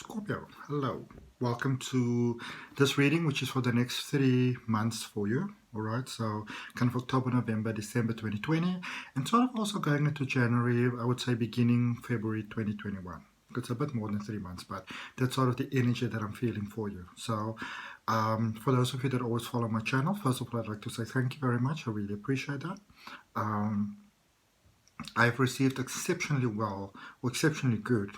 Scorpio, hello. Welcome to this reading, which is for the next 3 months for you. All right, so kind of October, November, December 2020, and sort of also going into January, I would say beginning February 2021. It's a bit more than 3 months, but that's sort of the energy that I'm feeling for you. So for those of you that always follow my channel, first of all, I'd like to say thank you very much. I really appreciate that. I've received exceptionally well or exceptionally good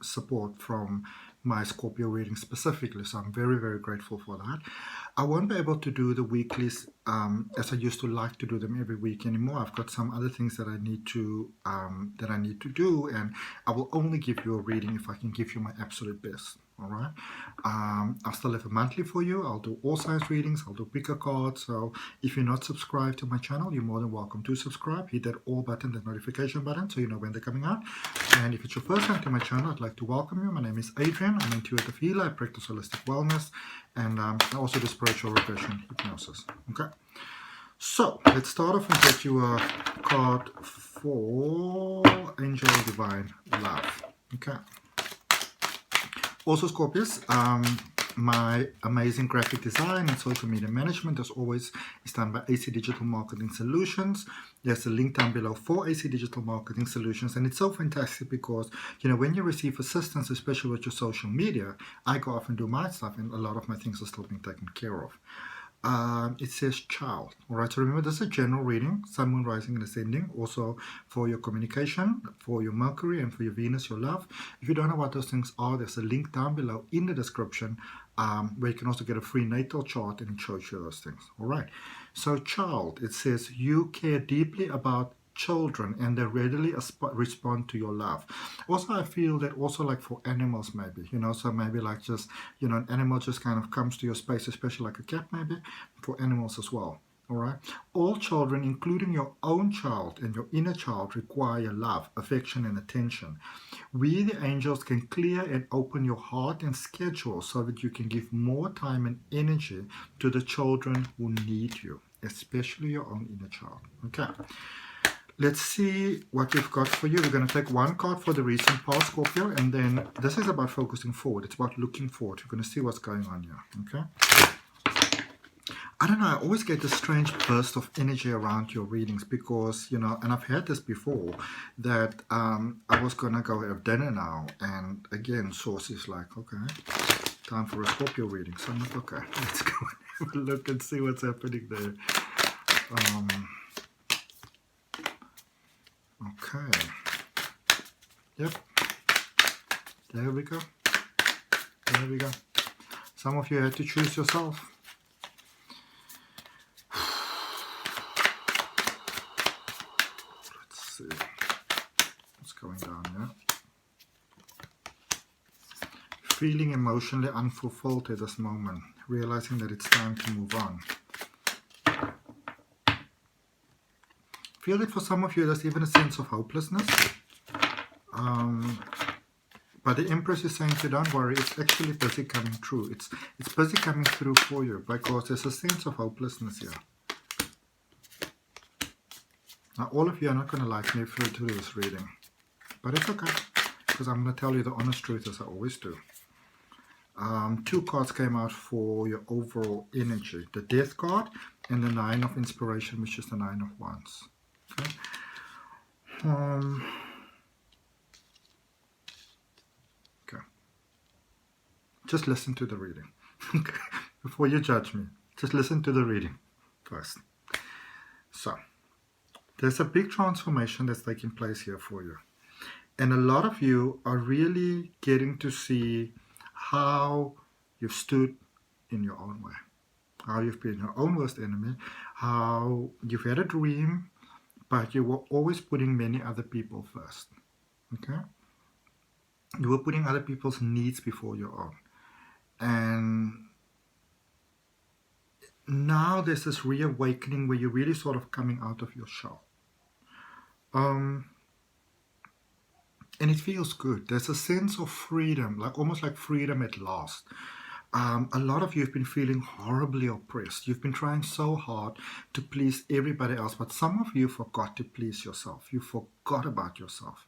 support from my Scorpio reading specifically, so I'm very, very grateful for that. I won't be able to do the weeklies as I used to like to do them every week anymore. I've got some other things that I need to do, and I will only give you a reading if I can give you my absolute best. All right. I'll still have a monthly for you. I'll do all signs readings. I'll do picker cards. So if you're not subscribed to my channel, you're more than welcome to subscribe. Hit that all button, that notification button, so you know when they're coming out. And if it's your first time to my channel, I'd like to welcome you. My name is Adrian. I'm an intuitive healer. I practice holistic wellness, and I also do spiritual regression hypnosis. Okay. So let's start off and get you a card for Angel Divine Love. Okay. Also, Scorpios, my amazing graphic design and social media management, as always, is done by AC Digital Marketing Solutions. There's a link down below for AC Digital Marketing Solutions, and it's so fantastic because, you know, when you receive assistance, especially with your social media, I go off and do my stuff, and a lot of my things are still being taken care of. It says child. All right, so remember, this is a general reading, sun, moon, rising, and ascending, also for your communication, for your Mercury, and for your Venus, your love. If you don't know what those things are, there's a link down below in the description where you can also get a free natal chart, and it shows you those things. All right, so child, it says you care deeply about children and they readily respond to your love. Also, I feel that also like for animals, maybe, you know, so maybe like just, you know, an animal just kind of comes to your space, especially like a cat, maybe for animals as well. All right, all children, including your own child and your inner child, require love, affection, and attention. We, the angels, can clear and open your heart and schedule so that you can give more time and energy to the children who need you, especially your own inner child. Okay. Let's see what we've got for you. We're going to take one card for the recent past, Scorpio, and then this is about focusing forward. It's about looking forward. We're going to see what's going on here, okay? I don't know, I always get this strange burst of energy around your readings because, you know, and I've had this before, that I was going to go have dinner now, and again, source is like, okay, time for a Scorpio reading. So I'm like, okay, let's go and have a look and see what's happening there. Okay. Yep. There we go. There we go. Some of you had to choose yourself. Let's see what's going down here. Feeling emotionally unfulfilled at this moment, realizing that it's time to move on. Feel that for some of you there's even a sense of hopelessness, but the Empress is saying to you, don't worry, it's actually busy coming through. It's busy coming through for you because there's a sense of hopelessness here. Now all of you are not going to like me through to this reading, but it's okay because I'm going to tell you the honest truth as I always do. 2 cards came out for your overall energy, the Death card and the 9 of Inspiration, which is the 9 of Wands. Okay. Okay. Just listen to the reading. Before you judge me, just listen to the reading first. So, there's a big transformation that's taking place here for you. And a lot of you are really getting to see how you've stood in your own way. How you've been your own worst enemy. How you've had a dream, but you were always putting many other people first, okay? You were putting other people's needs before your own. And now there's this reawakening where you're really sort of coming out of your shell. And it feels good. There's a sense of freedom, like almost like freedom at last. A lot of you have been feeling horribly oppressed. You've been trying so hard to please everybody else, but some of you forgot to please yourself. You forgot about yourself.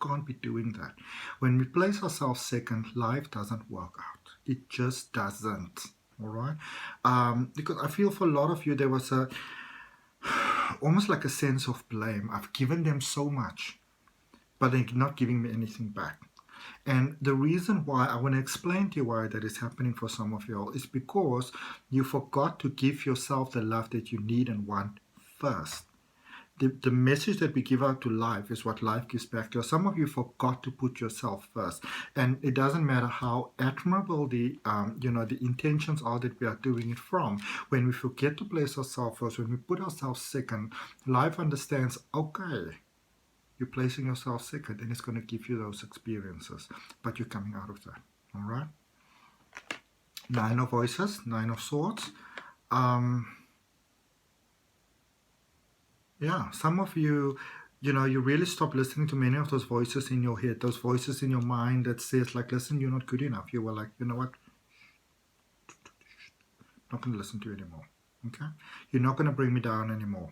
can't be doing that. When we place ourselves second, life doesn't work out. It just doesn't. All right? Because I feel for a lot of you, there was almost like a sense of blame. I've given them so much, but they're not giving me anything back. And the reason why, I want to explain to you why that is happening for some of you all, is because you forgot to give yourself the love that you need and want first. The message that we give out to life is what life gives back to us. Some of you forgot to put yourself first, and it doesn't matter how admirable the the intentions are that we are doing it from. When we forget to place ourselves first, when we put ourselves second, life understands, okay, you're placing yourself second, and it's going to give you those experiences, but you're coming out of that. All right. Nine of Voices, Nine of Swords. Yeah, some of you, you really stop listening to many of those voices in your head, those voices in your mind that says, like, listen, you're not good enough. You were like, you know what? Not going to listen to you anymore. Okay? You're not going to bring me down anymore.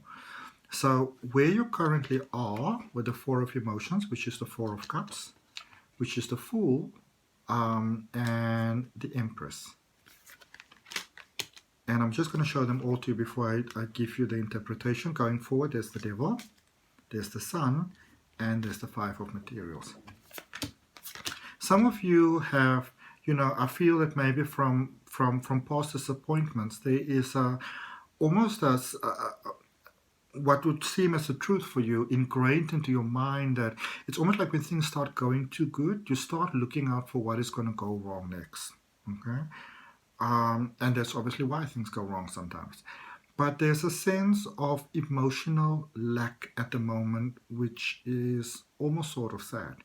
So where you currently are with the Four of Emotions, which is the Four of Cups, which is the Fool, and the Empress. And I'm just going to show them all to you before I give you the interpretation. Going forward, there's the Devil, there's the Sun, and there's the Five of Materials. Some of you have, I feel that maybe from past disappointments, there is almost as what would seem as a truth for you ingrained into your mind, that it's almost like when things start going too good, you start looking out for what is going to go wrong next. Okay? And that's obviously why things go wrong sometimes. But there's a sense of emotional lack at the moment, which is almost sort of sad.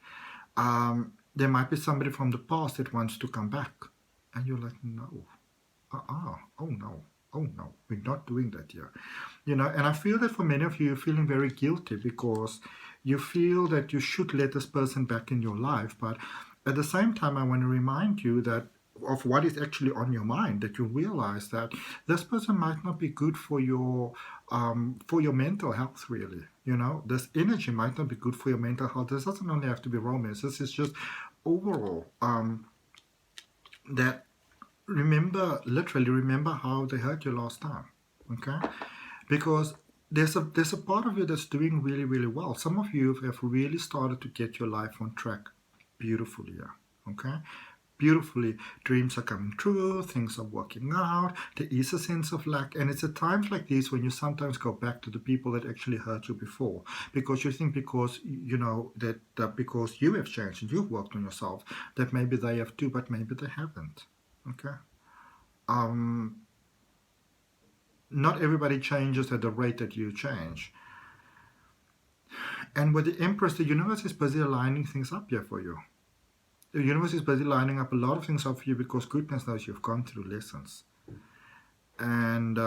There might be somebody from the past that wants to come back. And you're like, no. Oh no, we're not doing that here. And I feel that for many of you, you're feeling very guilty because you feel that you should let this person back in your life. But at the same time, I want to remind you that of what is actually on your mind, that you realize that this person might not be good for your mental health, really. This energy might not be good for your mental health. This doesn't only have to be romance. This is just overall that literally remember how they hurt you last time. Okay? Because there's a part of you that's doing really, really well. Some of you have really started to get your life on track beautifully here. Okay? Beautifully, dreams are coming true, things are working out, there is a sense of lack, and it's at times like these when you sometimes go back to the people that actually hurt you before, because you think because because you have changed and you've worked on yourself, that maybe they have too, but maybe they haven't. Okay. Not everybody changes at the rate that you change. And with the Empress, the universe is busy aligning things up here for you. The universe is busy lining up a lot of things up for you because goodness knows you've gone through lessons. And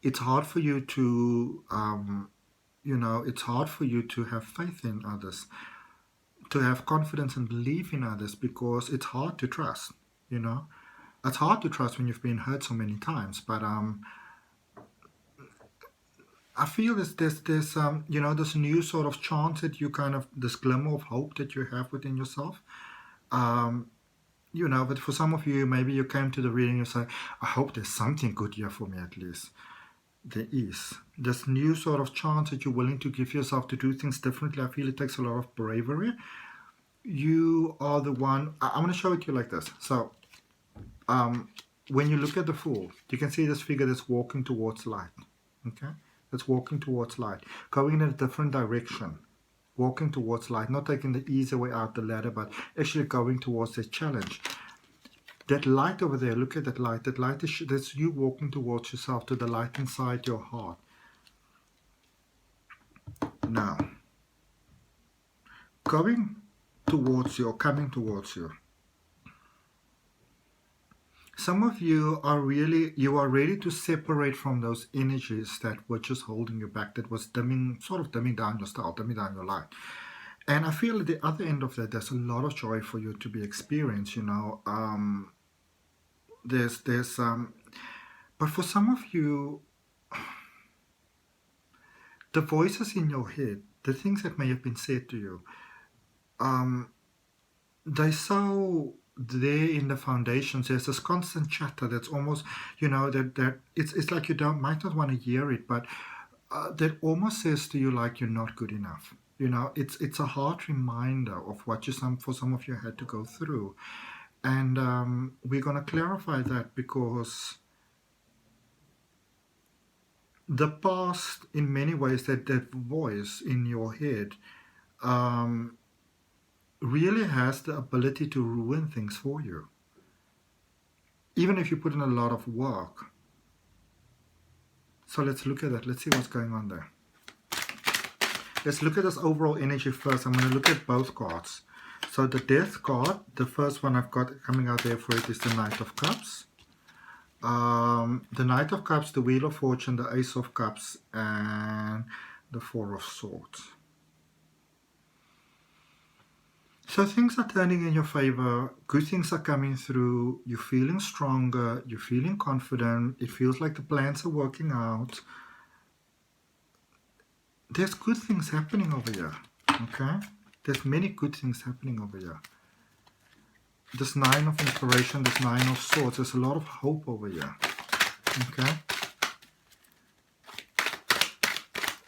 it's hard for you to, it's hard for you to have faith in others, to have confidence and belief in others, because it's hard to trust, It's hard to trust when you've been hurt so many times, but I feel there's this new sort of chance that you this glimmer of hope that you have within yourself. But for some of you, maybe you came to the reading and you say, I hope there's something good here for me at least. There is. This new sort of chance that you're willing to give yourself to do things differently. I feel it takes a lot of bravery. You are the one. I'm going to show it to you like this. So, when you look at the Fool, you can see this figure that's walking towards light. Okay? That's walking towards light, going in a different direction, walking towards light, not taking the easy way out the ladder, but actually going towards the challenge. That light over there, look at that light. That light is that's you walking towards yourself, to the light inside your heart. Now, going towards you or coming towards you. Some of you are ready to separate from those energies that were just holding you back, that was dimming down your star, dimming down your light. And I feel at the other end of that, there's a lot of joy for you to be experienced, but for some of you, the voices in your head the things that may have been said to you, they're so there in the foundations. There's this constant chatter that's almost, that it's like you might not want to hear it, but that almost says to you like you're not good enough. It's a hard reminder of what for some of you had to go through. And we're going to clarify that, because the past, in many ways, that voice in your head really has the ability to ruin things for you. Even if you put in a lot of work. So let's look at that. Let's see what's going on there. Let's look at this overall energy first. I'm going to look at both cards. So the Death card, the first one I've got coming out there for it is the Knight of Cups. The Knight of Cups, the Wheel of Fortune, the Ace of Cups, and the Four of Swords. So things are turning in your favor. Good things are coming through. You're feeling stronger. You're feeling confident. It feels like the plans are working out. There's good things happening over here. Okay? There's many good things happening over here. This Nine of Inspiration, this Nine of Swords, there's a lot of hope over here. Okay?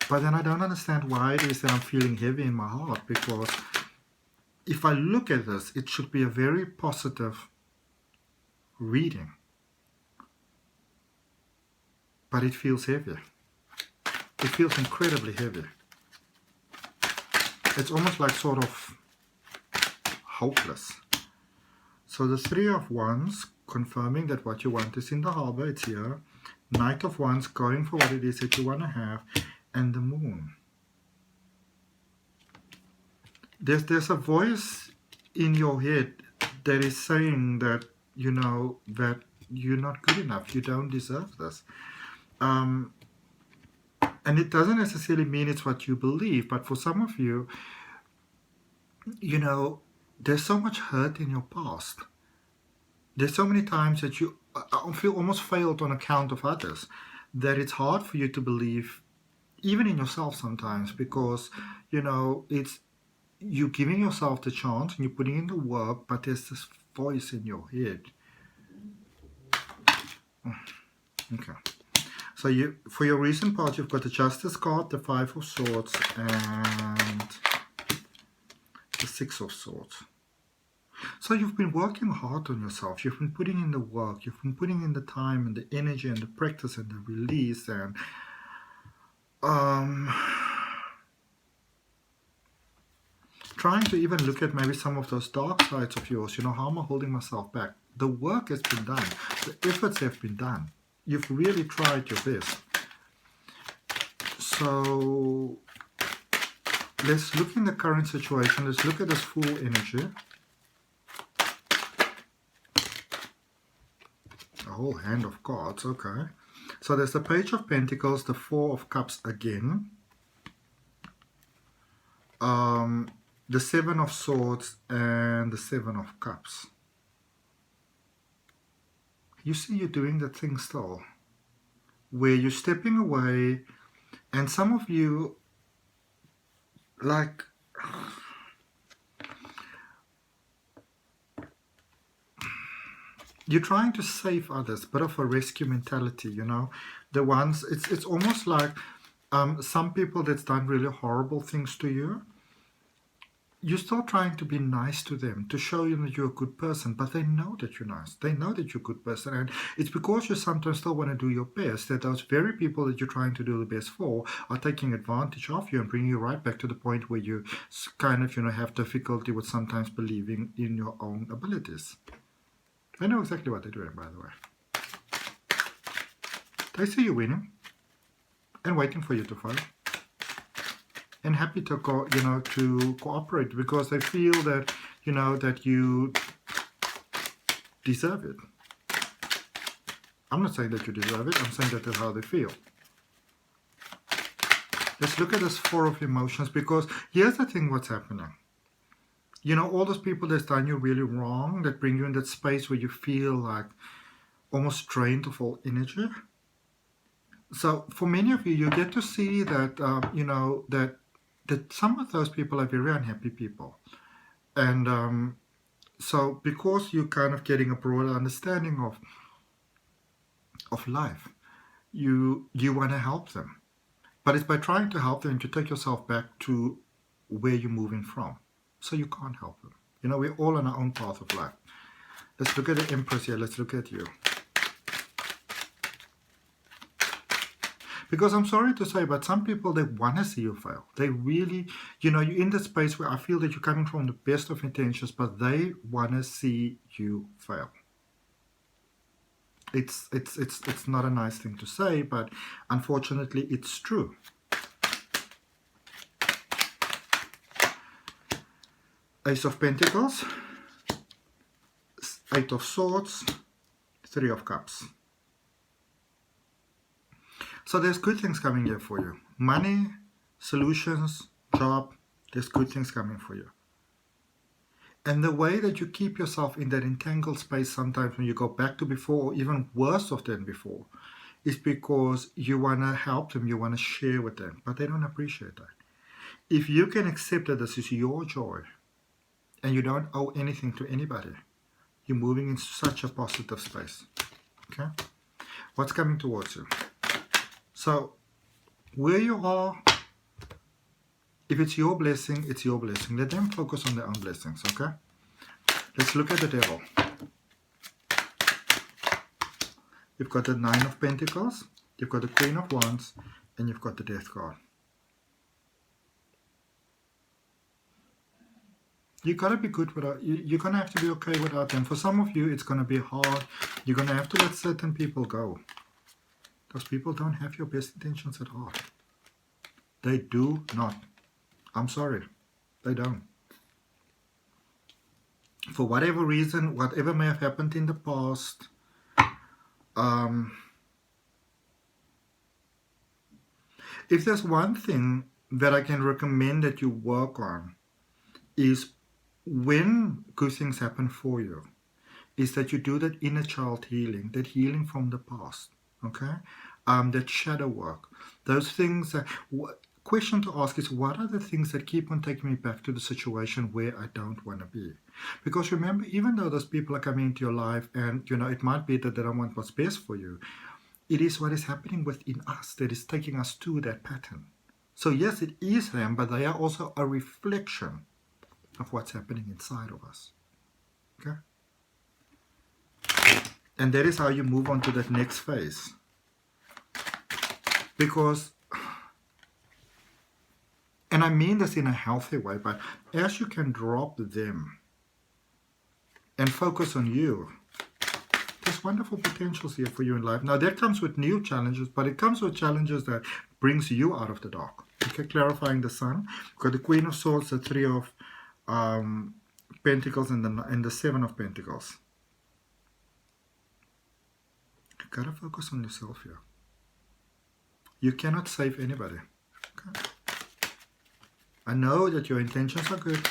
But then I don't understand why it is that I'm feeling heavy in my heart, because if I look at this, it should be a very positive reading. But it feels heavy. It feels incredibly heavy. It's almost like sort of hopeless. So the Three of Wands, confirming that what you want is in the harbor, it's here. Knight of Wands, going for what it is that you want to have. And the Moon. There's a voice in your head that is saying that, that you're not good enough. You don't deserve this. And it doesn't necessarily mean it's what you believe, but for some of you, there's so much hurt in your past. There's so many times that you feel almost failed on account of others, that it's hard for you to believe, even in yourself sometimes, because, it's you're giving yourself the chance and you're putting in the work, but there's this voice in your head. Okay. So for your recent part, you've got the Justice card, the Five of Swords, and the Six of Swords. So you've been working hard on yourself. You've been putting in the work. You've been putting in the time and the energy and the practice and the release and trying to even look at maybe some of those dark sides of yours. How am I holding myself back? The work has been done. The efforts have been done. You've really tried your best. So let's look in the current situation. Let's look at this Fool energy. A whole hand of cards, okay. So there's the Page of Pentacles, the Four of Cups again. The Seven of Swords and the Seven of Cups. You see you're doing that thing still, where you're stepping away, and some of you, like, you're trying to save others, bit of a rescue mentality, the ones, it's almost like some people that's done really horrible things to you, you're still trying to be nice to them, to show them that you're a good person, but they know that you're nice. They know that you're a good person, and it's because you sometimes still want to do your best that those very people that you're trying to do the best for are taking advantage of you and bringing you right back to the point where you kind of, have difficulty with sometimes believing in your own abilities. I know exactly what they're doing, by the way. They see you winning and waiting for you to fall. And happy to to cooperate, because they feel that that you deserve it. I'm not saying that you deserve it. I'm saying that is how they feel. Let's look at this Four of Emotions, because here's the thing: what's happening. All those people that's done you really wrong, that bring you in that space where you feel like almost drained of all energy. So for many of you, you get to see that that that some of those people are very unhappy people. And so because you're kind of getting a broader understanding of life, you want to help them. But it's by trying to help them to take yourself back to where you're moving from. So you can't help them. You know, we're all on our own path of life. Let's look at the Empress here. Let's look at you. Because I'm sorry to say, but some people, they want to see you fail. They really, you know, you're in the space where I feel that you're coming from the best of intentions, but they want to see you fail. It's not a nice thing to say, but unfortunately, it's true. Ace of Pentacles, Eight of Swords, Three of Cups. So there's good things coming here for you. Money, solutions, job, there's good things coming for you. And the way that you keep yourself in that entangled space sometimes when you go back to before, or even worse off than before, is because you want to help them, you want to share with them, but they don't appreciate that. If you can accept that this is your joy, and you don't owe anything to anybody, you're moving in such a positive space. Okay? What's coming towards you? So, where you are, if it's your blessing, it's your blessing. Let them focus on their own blessings, okay? Let's look at the Devil. You've got the Nine of Pentacles, you've got the Queen of Wands, and you've got the Death card. You gotta be good without, you're gonna have to be okay without them. For some of you, it's gonna be hard. You're gonna have to let certain people go. Those people don't have your best intentions at heart. They do not. I'm sorry. They don't. For whatever reason, whatever may have happened in the past, if there's one thing that I can recommend that you work on, is when good things happen for you, is that you do that inner child healing, that healing from the past, okay? That shadow work, those things that, question to ask is, what are the things that keep on taking me back to the situation where I don't want to be? Because remember, even though those people are coming into your life and, you know, it might be that they don't want what's best for you, it is what is happening within us that is taking us to that pattern. So yes, it is them, but they are also a reflection of what's happening inside of us. Okay? And that is how you move on to that next phase. Because, and I mean this in a healthy way, but as you can drop them and focus on you, there's wonderful potentials here for you in life. Now that comes with new challenges, but it comes with challenges that brings you out of the dark. Okay, clarifying the Sun. We've got the Queen of Swords, the Three of Pentacles, and the Seven of Pentacles. You gotta focus on yourself here. You cannot save anybody. Okay? I know that your intentions are good,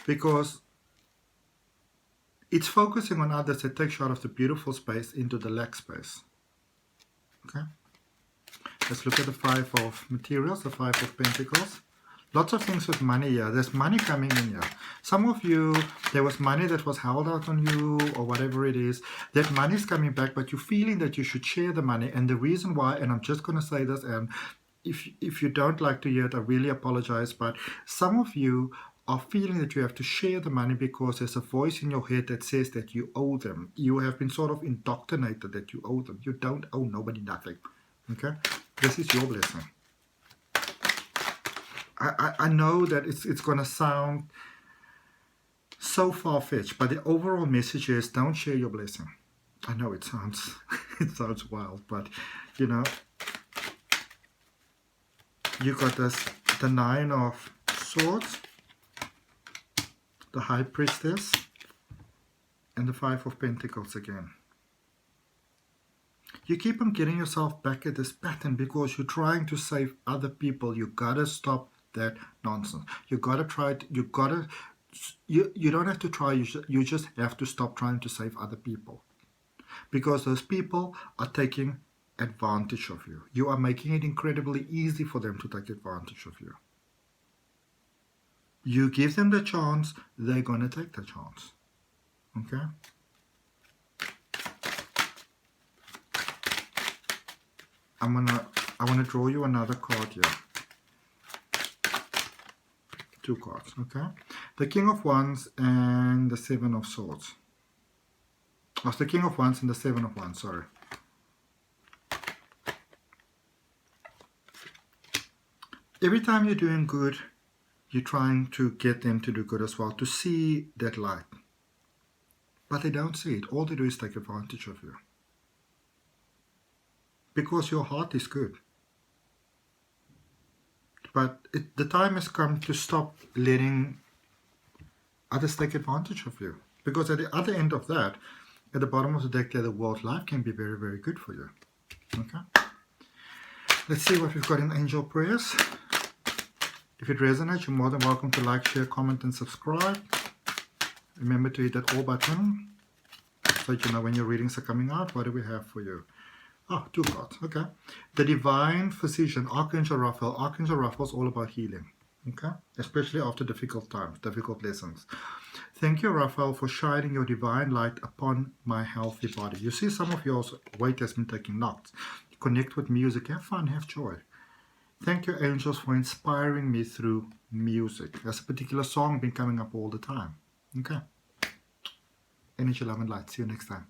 because it's focusing on others that takes you out of the beautiful space into the lack space. Okay? Let's look at the Five of Materials, the Five of Pentacles. Lots of things with money here. There's money coming in here. Some of you, there was money that was held out on you or whatever it is. That money is coming back, but you're feeling that you should share the money. And the reason why, and I'm just going to say this, and if you don't like to hear it, I really apologize, but some of you are feeling that you have to share the money because there's a voice in your head that says that you owe them. You have been sort of indoctrinated that you owe them. You don't owe nobody nothing. Okay? This is your blessing. I know that it's going to sound so far-fetched, but the overall message is don't share your blessing. I know it sounds wild, but you know, you got the Nine of Swords, the High Priestess, and the Five of Pentacles again. You keep on getting yourself back at this pattern because you're trying to save other people. You gotta stop that nonsense. You gotta try to, you don't have to try, you just have to stop trying to save other people, because those people are taking advantage of you. You are making it incredibly easy for them to take advantage of you. You give them the chance, they're going to take the chance. Okay? I want to draw you another card here. 2 cards, okay? The King of Wands and the Seven of Swords. Oh, it's the King of Wands and the Seven of Wands, sorry. Every time you're doing good, you're trying to get them to do good as well, to see that light. But they don't see it. All they do is take advantage of you. Because your heart is good. But the time has come to stop letting others take advantage of you. Because at the other end of that, at the bottom of the deck there, the world life can be very, very good for you. Okay? Let's see what we've got in angel prayers. If it resonates, you're more than welcome to like, share, comment, and subscribe. Remember to hit that all button so that you know when your readings are coming out. What do we have for you? Oh, 2 cards. Okay. The Divine Physician, Archangel Raphael. Archangel Raphael is all about healing. Okay? Especially after difficult times, difficult lessons. Thank you, Raphael, for shining your divine light upon my healthy body. You see, some of yours weight has been taking knocks. Connect with music. Have fun. Have joy. Thank you, angels, for inspiring me through music. There's a particular song been coming up all the time. Okay. Energy, love, and light. See you next time.